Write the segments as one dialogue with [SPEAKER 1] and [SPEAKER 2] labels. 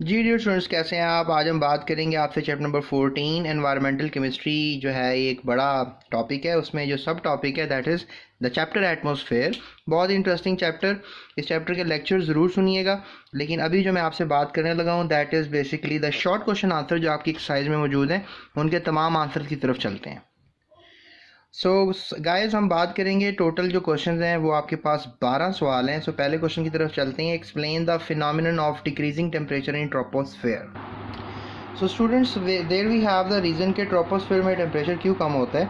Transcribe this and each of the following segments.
[SPEAKER 1] जी dear students, कैसे हैं आप। आज हम बात करेंगे आपसे चैप्टर नंबर 14 एनवायरमेंटल केमिस्ट्री। जो है ये एक बड़ा टॉपिक है, उसमें जो सब टॉपिक है that is the chapter atmosphere. बहुत ही इंटरेस्टिंग चैप्टर। इस चैप्टर के लेक्चर ज़रूर सुनिएगा। लेकिन अभी जो मैं आपसे बात करने लगा हूँ that is basically the short question answer जो आपकी एक्सरसाइज में मौजूद हैं, उनके तमाम आंसर की तरफ चलते हैं। सो गाइस, हम बात करेंगे टोटल जो क्वेश्चंस हैं वो आपके पास 12 सवाल हैं। सो पहले क्वेश्चन की तरफ चलते हैं। Explain the phenomenon of decreasing temperature in troposphere. So students, there we have the reason के ट्रोपोस्फेयर में टेम्परेचर क्यों कम होता है।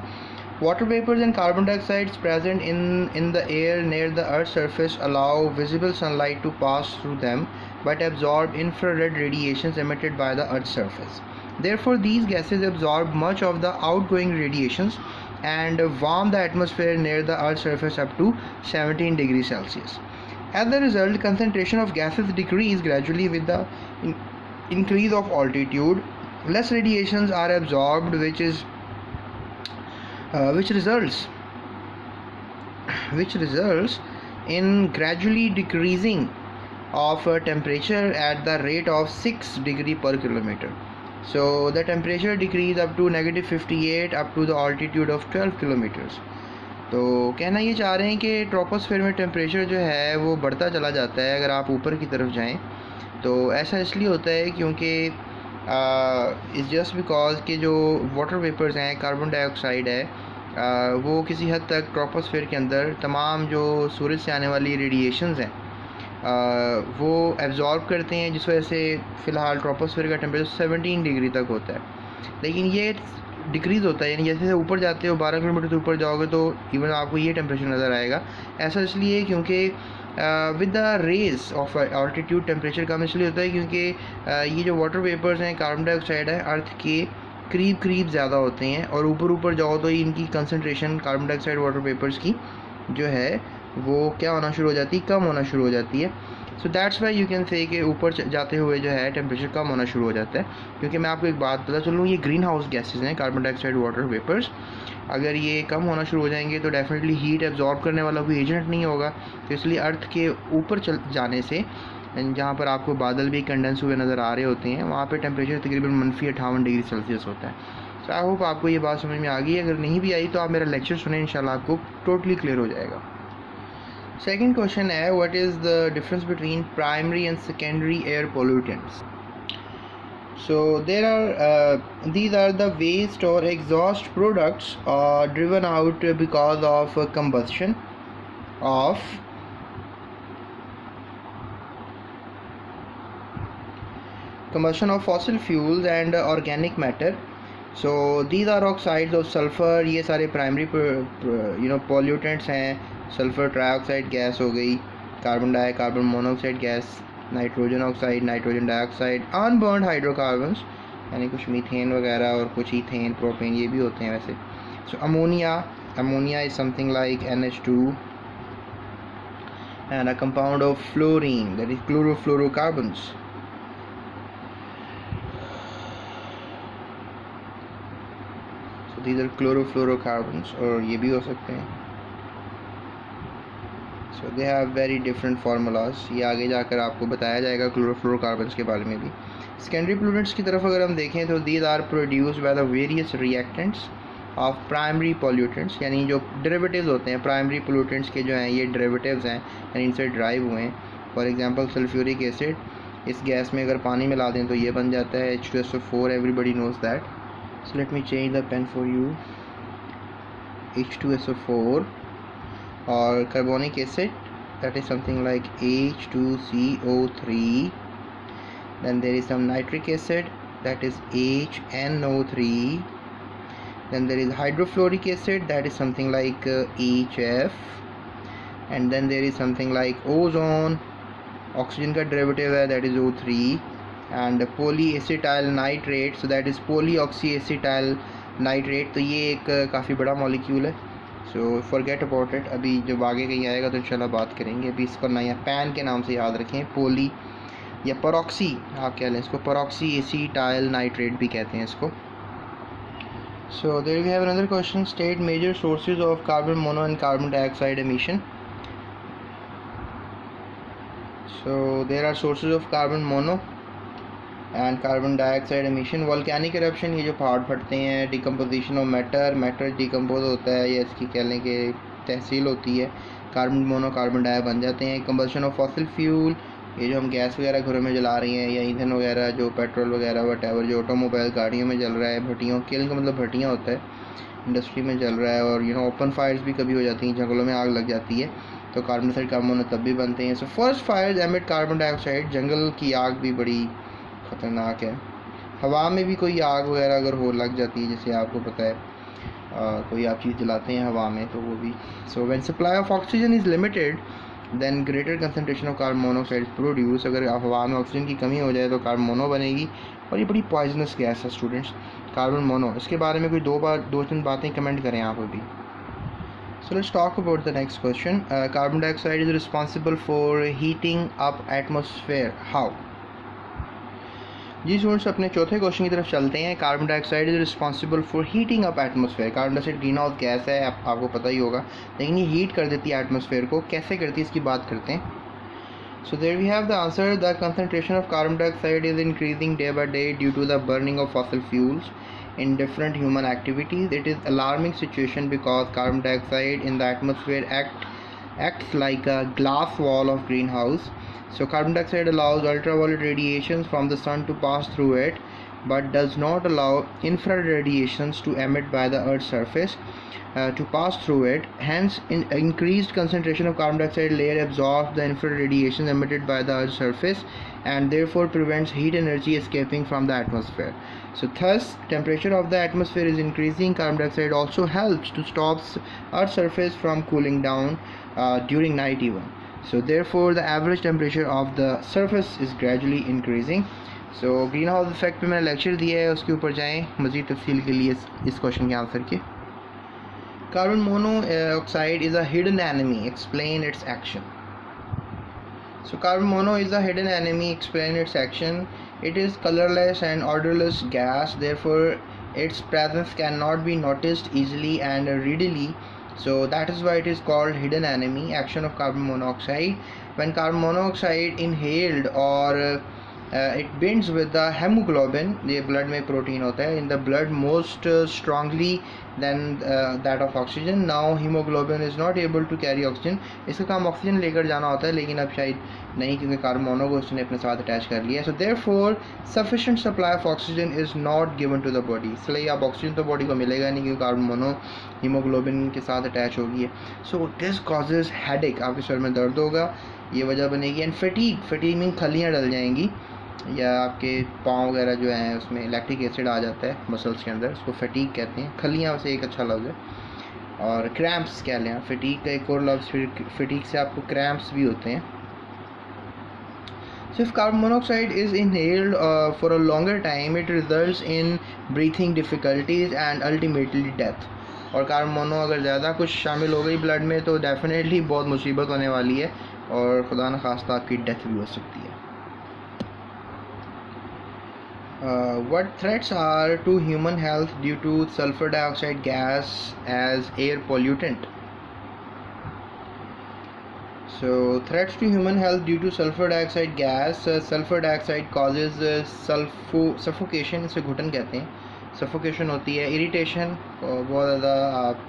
[SPEAKER 1] Water vapours and carbon dioxides present in the air near the earth surface allow visible sunlight to pass through them but absorb infrared radiations emitted by the earth's surface. Therefore, these gases absorb much of the outgoing radiations and warm the atmosphere near the earth's surface up to 17 degrees Celsius. As a result, concentration of gases decrease gradually with the increase of altitude. Less radiations are absorbed, which results in gradually decreasing of temperature at the rate of 6 degree per kilometer. So the temperature decrease up to -58 up to the altitude of 12 kilometers. तो कहना ये चाह रहे हैं कि troposphere में temperature जो है वो बढ़ता चला जाता है अगर आप ऊपर की तरफ जाएं। तो ऐसा इसलिए होता है क्योंकि इज़ जस्ट बिकॉज कि जो वाटर वेपर्स हैं, कार्बन डाइऑक्साइड है, वो किसी हद तक ट्रोपोस्फेयर के अंदर तमाम जो सूरज से आने वाली रेडिएशंस हैं वो एब्जॉर्ब करते हैं, जिस वजह से फ़िलहाल ट्रोपोस्फेयर का टेम्परेचर 17 डिग्री तक होता है। लेकिन ये डिक्रीज़ होता है, यानी जैसे जैसे ऊपर जाते हो 12 किलोमीटर से ऊपर जाओगे तो इवन आपको ये टेम्परेचर नज़र आएगा। ऐसा इसलिए क्योंकि with the rise of altitude temperature कम इसलिए होता है क्योंकि ये जो वाटर वेपर्स हैं, कार्बन डाइऑक्साइड है, अर्थ के करीब ज़्यादा होते हैं और ऊपर जाओ तो इनकी concentration carbon dioxide water vapours की जो है वो क्या होना शुरू हो जाती है, कम होना शुरू हो जाती है। So that's why you can say कि ऊपर जाते हुए जो है टेम्परेचर कम होना शुरू हो जाता है। क्योंकि मैं आपको एक बात पता चलूँ, ये ग्रीन हाउस गैसेज हैं, कार्बन डाइऑक्साइड वाटर वेपर्स, अगर ये कम होना शुरू हो जाएंगे तो डेफिनेटली हीट एब्जॉर्ब करने वाला कोई एजेंट नहीं होगा। तो इसलिए अर्थ के ऊपर चल जाने से, जहाँ पर आपको बादल भी कंडेंस हुए नज़र आ रहे होते हैं, वहाँ पर टेम्परेचर तकरीबन -58 डिग्री सेल्सियस होता है। सो आई होप आपको ये बात समझ में आ गई। अगर नहीं भी आई तो आप मेरा लेक्चर सुने, इंशाल्लाह आपको टोटली क्लियर हो जाएगा। सेकेंड क्वेश्चन है, what is the difference between primary and secondary air pollutants. So these are the waste or exhaust products driven out because of combustion of fossil fuels and organic matter. So these are oxides of sulfur. ये सारे primary pollutants हैं। Sulphur trioxide gas हो गई, carbon monoxide gas, nitrogen oxide, nitrogen dioxide, unburned hydrocarbons यानी कुछ methane वगैरह और कुछ ईथेन, प्रोपेन, ये भी होते हैं वैसे। So ammonia is something like NH2 and a compound of fluorine that is chlorofluorocarbons. So these are chlorofluorocarbons, और ये भी हो सकते हैं। So they have very different formulas. ये आगे जाकर आपको बताया जाएगा क्लोरोफ्लोरोकार्बन्स के बारे में भी। सेकेंडरी पोल्यूटेंट्स की तरफ अगर हम देखें तो these are produced by the various reactants of primary pollutants, यानी जो डेरिवेटिव्स होते हैं प्राइमरी पोल्यूटेंट्स के जो हैं ये डेरिवेटिव्स हैं, यानी इनसे ड्राइव हुए हैं। फॉर एग्जांपल सल्फ्यूरिक एसिड, इस गैस में अगर पानी मिला दें तो ये बन जाता है H2SO4, everybody knows that. So let me change the pen for you. H2SO4 और carbonic acid, that is something like H2CO3. then there is some nitric acid, that is HNO3. then there is hydrofluoric acid, that is something like HF. and then there is something like ozone, oxygen का derivative है, that is O3. and polyacetyl nitrate, so that is polyoxyacetyl nitrate। तो ये एक काफ़ी बड़ा molecule है। So forget about it, अभी जब आगे कहीं आएगा तो इंशाल्लाह बात करेंगे। अभी इसको ना या पैन के नाम से याद रखें, पोली या परॉक्सी आप कह लें इसको, परॉक्सी एसीटाइल नाइट्रेट भी कहते हैं इसको। So there we have another question, state major sources of carbon mono and carbon dioxide emission. So there are sources of carbon mono and carbon dioxide emission, volcanic eruption, ये जो पहाड़ फटते हैं, decomposition of matter decompose होता है या इसकी कह लें कि तहसील होती है, कार्बन मोनो कार्बन डाई बन जाते हैं। कंबशन ऑफ फॉसिल फ्यूल, ये जो हम गैस वगैरह घरों में जला रही हैं या ईंधन वगैरह जो पेट्रोल वगैरह वटेवर जो ऑटोमोबाइल गाड़ियों में जल रहा है, भट्टियों, किल्न का मतलब भट्टियाँ होता है, इंडस्ट्री में जल रहा है। और ओपन फायर्स भी कभी हो जाती हैं, जंगलों में आग लग जाती है तो कार्बन डाइऑक्साइड कार्बन मोनो तब भी बनते हैं। So first fires emit carbon dioxide, जंगल की आग भी बड़ी ख़तरनाक है। हवा में भी कोई आग वगैरह अगर हो लग जाती है, जैसे आपको पता है कोई आप चीज़ जलाते हैं हवा में तो वो भी। So when supply of oxygen is limited then greater concentration of carbon monoxide produce, अगर हवा में ऑक्सीजन की कमी हो जाए तो कार्बन मोनो बनेगी और ये बड़ी पॉइजनस गैस है स्टूडेंट्स, कार्बन मोनो। इसके बारे में कोई दो तीन बातें कमेंट करें आप अभी। So let's talk about the next question. Carbon dioxide is responsible for heating up atmosphere. How? जी स्टूडेंट्स, अपने चौथे क्वेश्चन की तरफ चलते हैं। Carbon dioxide is responsible for heating up atmosphere. Carbon dioxide green house gas है, आपको पता ही होगा, लेकिन ये हीट कर देती है एटमॉस्फेयर को। कैसे करती है इसकी बात करते हैं। So there we have the answer, the concentration of carbon dioxide is increasing day by day due to the burning of fossil fuels in different human activities. It is alarming situation because carbon dioxide in the atmosphere acts like a glass wall of greenhouse. So carbon dioxide allows ultraviolet radiations from the sun to pass through it, but does not allow infrared radiations to emit by the earth's surface to pass through it. Hence, increased concentration of carbon dioxide layer absorbs the infrared radiation emitted by the earth's surface and therefore prevents heat energy escaping from the atmosphere. So thus temperature of the atmosphere is increasing. Carbon dioxide also helps to stop earth's surface from cooling down during night even. So therefore the average temperature of the surface is gradually increasing. So green house effect पे मैंने lecture दिया है, उसके ऊपर जाएँ मज़ीद तफसील के लिए इस क्वेश्चन के आंसर के। Carbon monoxide is a hidden enemy, explain it's action. So carbon mono is a hidden enemy, explain its action. It is colorless and odorless gas, therefore its presence cannot be noticed easily and readily. So that is why it is called hidden enemy. Action of carbon monoxide: when carbon monoxide inhaled or it binds with the hemoglobin, ये blood में protein होता है, in the blood most strongly than that of oxygen. Now hemoglobin is not able to carry oxygen. इसका काम oxygen लेकर जाना होता है, लेकिन अब शायद नहीं, क्योंकि कार्बन मोनो को उसने अपने साथ अटैच कर लिया। So therefore sufficient supply of oxygen is not given to the body. इसलिए अब ऑक्सीजन तो बॉडी को मिलेगा नहीं, क्योंकि कार्बन मोनो हीमोग्लोबिन के साथ अटैच हो गई है। So this causes headache, आपके सर में दर्द होगा, ये वजह बनेगी। एंड फटीग मीन खलियाँ डल जाएंगी, या आपके पाँव वगैरह जो हैं उसमें लैक्टिक एसिड आ जाता है मसल्स के अंदर, उसको फटीग कहते हैं। खलियाँ वैसे एक अच्छा लफ्ज़ है। और क्रैम्प्स कह लें, फटीग का एक और लफ्ज़, फटीग से आपको क्रैम्प्स भी होते हैं। So if carbon monoxide is inhaled for a longer time, it results in breathing difficulties and ultimately death. और कार्बन मोनो अगर ज़्यादा कुछ शामिल हो गई ब्लड में तो डेफिनेटली बहुत मुसीबत होने वाली है और खुदा न खास्ता आपकी डेथ भी हो सकती है। What threats are to human health due to sulfur dioxide gas as air pollutant? So threats to human health due to sulfur dioxide gas. Sulfur dioxide causes suffocation, इसे घुटन कहते हैं, suffocation होती है, irritation, बहुत ज़्यादा आप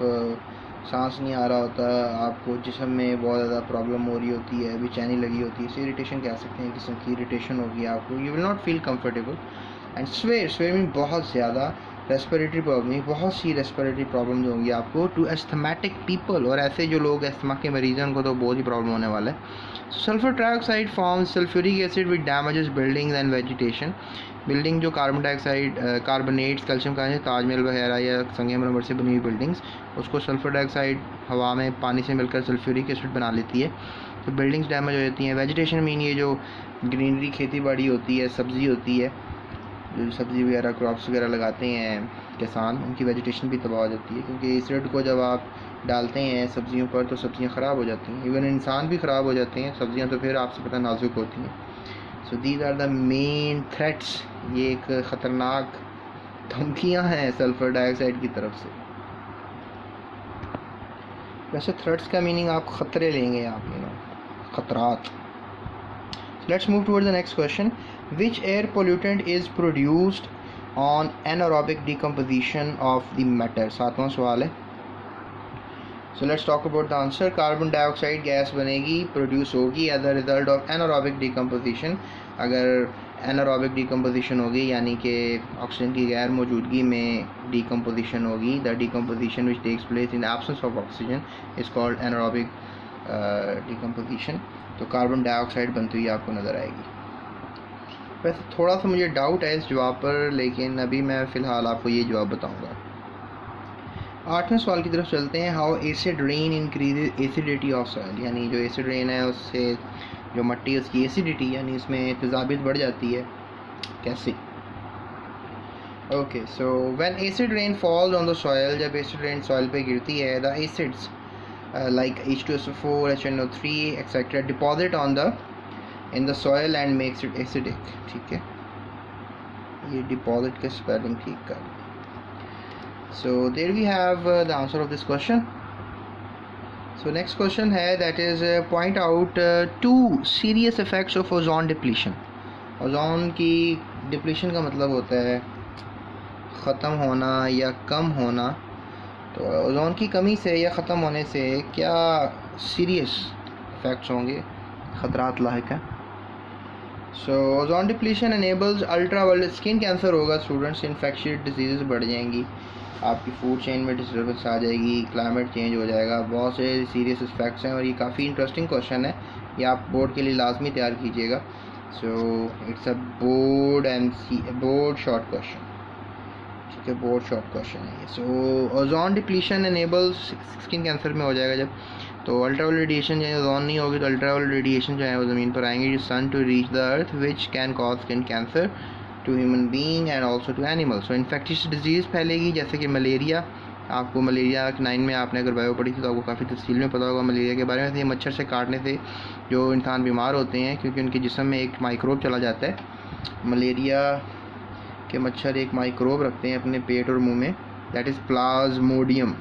[SPEAKER 1] सांस नहीं आ रहा होता, आपको जिस्म में बहुत ज़्यादा प्रॉब्लम हो रही होती है, बेचैनी लगी होती है, इसे इरिटेशन कह सकते हैं, किस्म की इरिटेशन होगी आपको, you will not feel comfortable. And swear में बहुत ज़्यादा रेस्पिरेटरी प्रॉब्लम, बहुत सी रेस्पिरेटरी प्रॉब्लम्स होंगी आपको टू एस्थमेटिक पीपल, और ऐसे जो लोग एस्थमा के मरीज़ हैं उनको तो बहुत ही प्रॉब्लम होने वाला है। Sulphur trioxide forms sulphuric acid with damages buildings and vegetation. Building जो कार्बन डाइऑक्साइड कार्बोनेट्स कैल्शियम का है, ताजमहल वगैरह या संगमरमर से बनी हुई बिल्डिंग्स, उसको सल्फर डाइऑक्साइड हवा में पानी से मिलकर सल्फ्यूरिक एसिड बना लेती है, तो बिल्डिंग्स डैमेज हो जाती हैं। वेजिटेशन मीन ये जो ग्रीनरी खेती बाड़ी होती है, सब्ज़ी होती है, जो सब्ज़ी वगैरह क्रॉप्स वगैरह लगाते हैं किसान, उनकी वेजिटेशन भी तबाह हो जाती है, क्योंकि एसिड को जब आप डालते हैं सब्ज़ियों पर तो सब्ज़ियाँ ख़राब हो जाती हैं, इवन इंसान भी ख़राब हो जाते हैं, सब्ज़ियाँ तो फिर आपसे पता नाजुक होती हैं। So these are the main threats, ये एक ख़तरनाक धमकियाँ हैं सल्फ़र डाइऑक्साइड की तरफ से। वैसे थ्रेट्स का मीनिंग आप ख़तरे लेंगे, आप खतरात। Let's move towards the next question. Which air pollutant is produced on anaerobic decomposition of the matter? 7वां सवाल है. So let's talk about the answer. Carbon dioxide gas बनेगी, प्रोड्यूस होगी as a result of anaerobic decomposition. अगर anaerobic decomposition होगी यानी कि oxygen की गैर मौजूदगी में डिकम्पोजिशन होगी, the decomposition which takes place in absence of oxygen is called anaerobic decomposition. तो कार्बन डाइऑक्साइड बनती हुई आपको नज़र आएगी. वैसे थोड़ा सा मुझे डाउट है इस जवाब पर, लेकिन अभी मैं फ़िलहाल आपको ये जवाब बताऊँगा. 8वें सवाल की तरफ चलते हैं. How acid rain increase acidity of soil. यानी जो एसिड रेन है उससे जो मट्टी उसकी एसिडिटी यानी इसमें तेज़ाबियत बढ़ जाती है. कैसे? Okay, so when acid rain falls on the soil, जब एसिड रेन सॉइल पे गिरती है, the acids like H2SO4, HNO3 etcetera deposit on the in the soil and makes it acidic. ठीक है, ये डिपॉजिट के स्पेलिंग ठीक कर. So there we have the answer of this question. So next question है, that is point out two serious effects of ozone depletion. Ozone की depletion का मतलब होता है ख़त्म होना या कम होना. तो ओजोन की कमी से या ख़त्म होने से क्या सीरियस इफ़ेक्ट्स होंगे, ख़तरात लाहिक हैं. सो ozone depletion enables ultraviolet skin cancer होगा स्टूडेंट्स. इन्फेक्शियस डिजीज़ बढ़ जाएंगी, आपकी फूड चेन में डिस्टर्बेंस आ जाएगी, क्लाइमेट चेंज हो जाएगा. बहुत से सीरियस इफेक्ट्स हैं और ये काफ़ी इंटरेस्टिंग क्वेश्चन है. ये आप बोर्ड के लिए लाजमी तैयार कीजिएगा. So it's a board short question. ठीक है, बोर्ड शॉर्ट क्वेश्चन है ये. सो ozone depletion enables skin cancer में हो जाएगा जब. तो अल्ट्रावायलेट रेडिएशन जो ओजोन नहीं होगी तो अल्ट्रावायलेट रेडिएशन जो है वो ज़मीन पर आएंगे sun to reach the earth which can cause skin cancer to human being and also to animal. So infectious disease फैलेगी जैसे कि मलेरिया. आपको मलेरिया 9 में आपने अगर बायो पढ़ी थी तो आपको काफ़ी तफसील में पता होगा मलेरिया के बारे में. ये मच्छर से काटने से जो इंसान बीमार होते हैं क्योंकि उनके जिस्म में एक माइक्रोब चला जाता है. मलेरिया के मच्छर एक माइक्रोब रखते हैं अपने पेट और मुंह में, दैट इज़ प्लाज्मोडियम.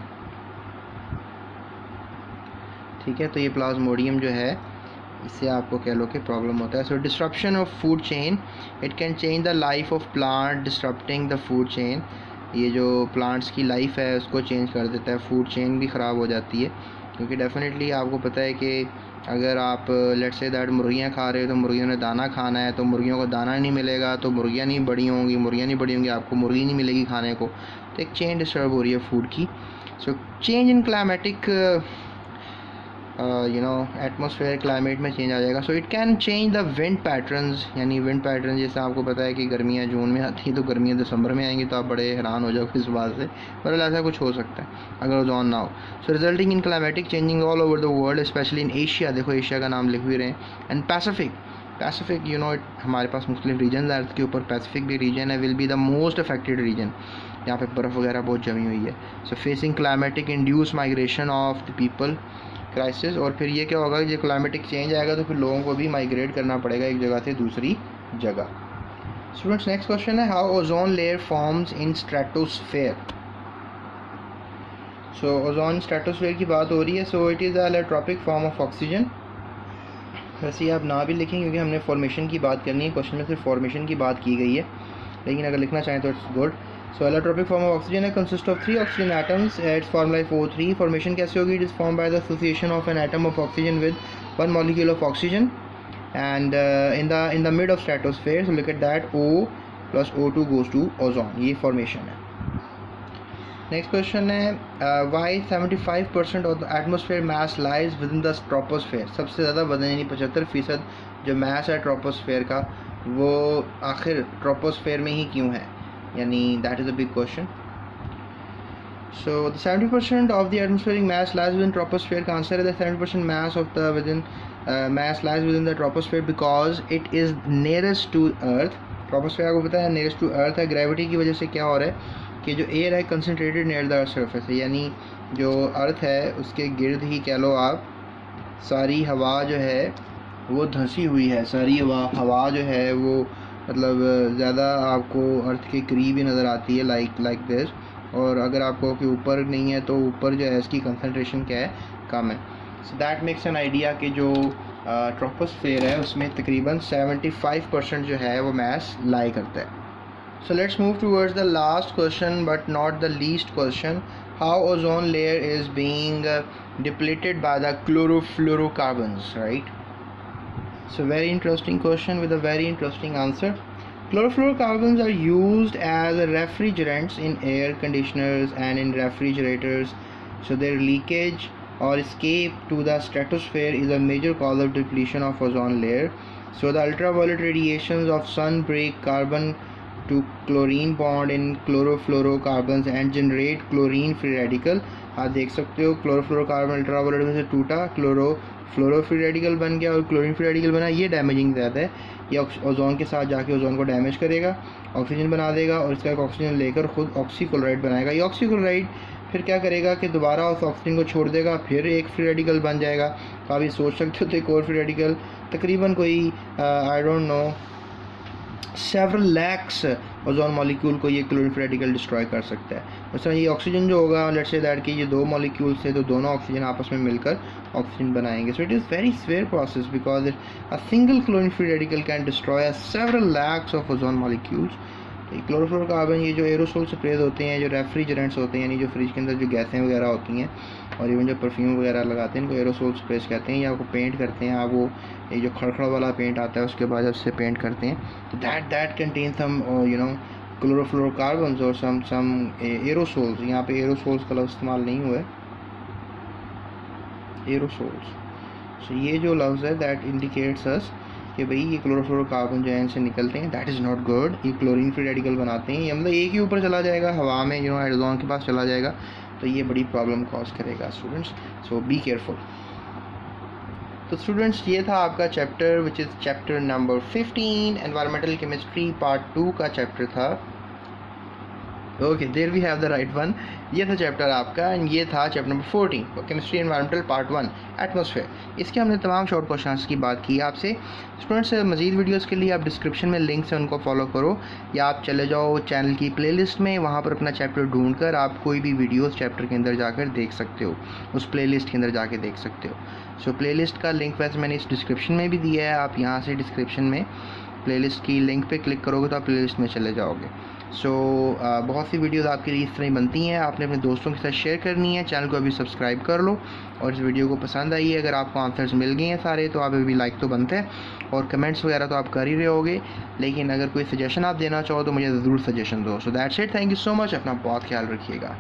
[SPEAKER 1] ठीक है, तो ये प्लाज्मोडियम जो है इससे आपको कह लो कि प्रॉब्लम होता है. So disruption of food chain, it can change the life of plant disrupting the food chain. ये जो प्लांट्स की लाइफ है उसको चेंज कर देता है. फूड चेन भी ख़राब हो जाती है क्योंकि डेफिनेटली आपको पता है कि अगर आप लेट्स से दैट मुर्गियाँ खा रहे हो तो मुर्गियों ने दाना खाना है, तो मुर्गियों को दाना नहीं मिलेगा तो मुर्गियाँ नहीं बड़ी होंगी, मुर्गियाँ नहीं बड़ी होंगी आपको मुर्गी नहीं मिलेगी खाने को. तो एक चेन डिस्टर्ब हो रही है फूड की. So change in climatic atmosphere climate में चेंज आ जाएगा. So it can change the wind patterns. यानी विंड पैटर्न जैसे आपको पता है कि गर्मियाँ जून में आती है तो गर्मियाँ दिसंबर में आएंगी, तो आप बड़े हैरान हो जाओगे इस बात से. पर ऐसा कुछ हो सकता है अगर ओजोन ना हो. So resulting in climatic changing all over the world, specially in Asia. देखो एशिया का नाम लिख भी रहे हैं. एंड पैसिफिक हमारे पास मुख्तलिफ रीजन है अर्थ के ऊपर. पैसिफिक भी रीजन है, will be the most affected region. यहाँ पे बर्फ़ वगैरह बहुत जमी हुई है. So facing climatic induce migration of the people crisis. और फिर ये क्या होगा, जब क्लाइमेटिक चेंज आएगा तो फिर लोगों को भी माइग्रेट करना पड़ेगा एक जगह से दूसरी जगह. स्टूडेंट्स नेक्स्ट क्वेश्चन है, how ozone layer forms in stratosphere. So ozone stratosphere की बात हो रही है. So it is a allotropic form of oxygen. वैसे आप ना भी लिखें क्योंकि हमने फॉर्मेशन की बात करनी है. क्वेश्चन में सिर्फ फॉर्मेशन की बात की गई है, लेकिन अगर लिखना चाहें तो it's good. So allotropic form of oxygen है, consist of 3 oxygen atoms. It's form like O3. Formation कैसे होगी, it is form by the association of an atom of oxygen with 1 molecule of oxygen and in the mid of stratosphere. So look at that, O + O2 goes to ozone. ये formation है. Next question है, why 75% of the atmosphere mass lies within the troposphere. सबसे ज़्यादा वजन यानी 75% जो मास है troposphere का वो आखिर ट्रोपोस्फेयर में ही क्यों है, यानी that is a big question. So the 70% of the atmospheric mass lies within troposphere का आंसर है the 70% mass of the with mass lies within the troposphere because it is nearest to earth. Troposphere आपको पता है nearest to अर्थ है. Gravity की वजह से क्या हो रहा है कि जो एयर है concentrated near the earth surface है, यानी जो अर्थ है उसके गिर्द ही कह लो आप सारी हवा जो है वो धंसी हुई है. सारी हवा जो है वो मतलब ज़्यादा आपको अर्थ के करीब ही नज़र आती है लाइक दिस. और अगर आपको कि ऊपर नहीं है तो ऊपर जो है इसकी कंसनट्रेशन क्या है, कम है. So that makes an idea कि जो ट्रोपोस्फेयर है उसमें तकरीबन 75% जो है वो मास लाई करता है. So let's move towards the last question but not the least question. How ozone layer is being depleted by the chlorofluorocarbons, right? So very interesting question with a very interesting answer. Chlorofluorocarbons are used as refrigerants in air conditioners and in refrigerators. So their leakage or escape to the stratosphere is a major cause of depletion of ozone layer. So the ultraviolet radiations of sun break carbon to chlorine bond in chlorofluorocarbons and generate chlorine free radical. आप देख सकते हो chlorofluorocarbon ultraviolet में से टूटा, फ्लोरो free radical बन गया और क्लोरीन फ्री रेडिकल बना. ये डैमेजिंग ज़्यादा है, ये ओजोन के साथ जाके ओजोन को डैमेज करेगा, ऑक्सीजन बना देगा और इसका ऑक्सीजन लेकर खुद ऑक्सीक्लोराइड बनाएगा. ये ऑक्सीक्लोराइड फिर क्या करेगा कि दोबारा उस ऑक्सीजन को छोड़ देगा, फिर एक फ्री रेडिकल बन जाएगा. तो आप ये सोच सकते हो तो एक और फ्री रेडिकल तकरीबन कोई I don't know several lakhs ozone molecule को ये क्लोरीन फ्री रेडिकल डिस्ट्रॉय कर सकता है. उसमें ये ऑक्सीजन जो होगा, लेट्स से दैट कि ये दो मॉलिक्यूल्स थे तो दोनों ऑक्सीजन आपस में मिलकर ऑक्सीजन बनाएंगे. So it is very swear process because a single chlorine free radical can destroy several lakhs of ozone molecules. Chlorofluorocarbon ये जो एरोसोल स्प्रेज होते हैं, जो रेफ्रिजरेंट्स होते हैं, यानी जो फ्रिज के अंदर जो गैसें वगैरह होती हैं और इवन जो परफ्यूम वगैरह लगाते हैं इनको एरोसोल स्प्रेज कहते हैं. या आपको पेंट करते हैं, आप वो ये जो खड़खड़ वाला पेंट आता है उसके बाद जब से पेंट करते हैं तो दैट कंटेन सम क्लोरोफ्लोरोकार्बन्स और सम एरोसोल्स. यहाँ पे एरोसोल्स का लफ्ज़ इस्तेमाल नहीं हुआ है, एरोसोल्स. सो ये जो लफ्ज़ है दैट इंडिकेट्स अस कि भाई ये क्लोरोफ्लोरोकार्बन जो है इनसे निकलते हैं, दैट इज़ नॉट गुड. ये क्लोरीन फ्री रेडिकल बनाते हैं, ये मतलब एक ही ऊपर चला जाएगा हवा में, ओजोन के पास चला जाएगा, तो ये बड़ी प्रॉब्लम कॉज करेगा स्टूडेंट्स. So be careful. तो स्टूडेंट्स ये था आपका chapter which is chapter number 15, environmental chemistry part 2 का चैप्टर था. Okay, there we have the right one. ये था चैप्टर आपका एंड ये था chapter number 14 chemistry environmental part 1 atmosphere. इसके हमने तमाम शॉर्ट क्वेश्चंस की बात की आपसे. स्टूडेंट्स मज़ीद वीडियोस के लिए आप डिस्क्रिप्शन में लिंक्स हैं उनको फॉलो करो, या आप चले जाओ चैनल की प्लेलिस्ट में, वहाँ पर अपना चैप्टर ढूंढ कर आप कोई भी वीडियोस चैप्टर के अंदर जाकर देख सकते हो, उस प्लेलिस्ट के अंदर जाके देख सकते हो. सो प्लेलिस्ट का लिंक वैसे मैंने इस डिस्क्रिप्शन में भी दिया है, आप यहाँ से डिस्क्रिप्शन में प्लेलिस्ट की लिंक पे क्लिक करोगे तो आप प्लेलिस्ट में चले जाओगे. सो बहुत सी वीडियोस आपके लिए इस तरह ही बनती हैं, आपने अपने दोस्तों के साथ शेयर करनी है. चैनल को अभी सब्सक्राइब कर लो और इस वीडियो को पसंद आई है, अगर आपको आंसर्स मिल गए हैं सारे तो आप अभी लाइक तो बनते हैं और कमेंट्स वगैरह तो आप कर ही रहे होगे, लेकिन अगर कोई सजेशन आप देना चाहो तो मुझे ज़रूर सजेशन दो. So that's it, thank you so much, अपना बहुत ख्याल रखिएगा.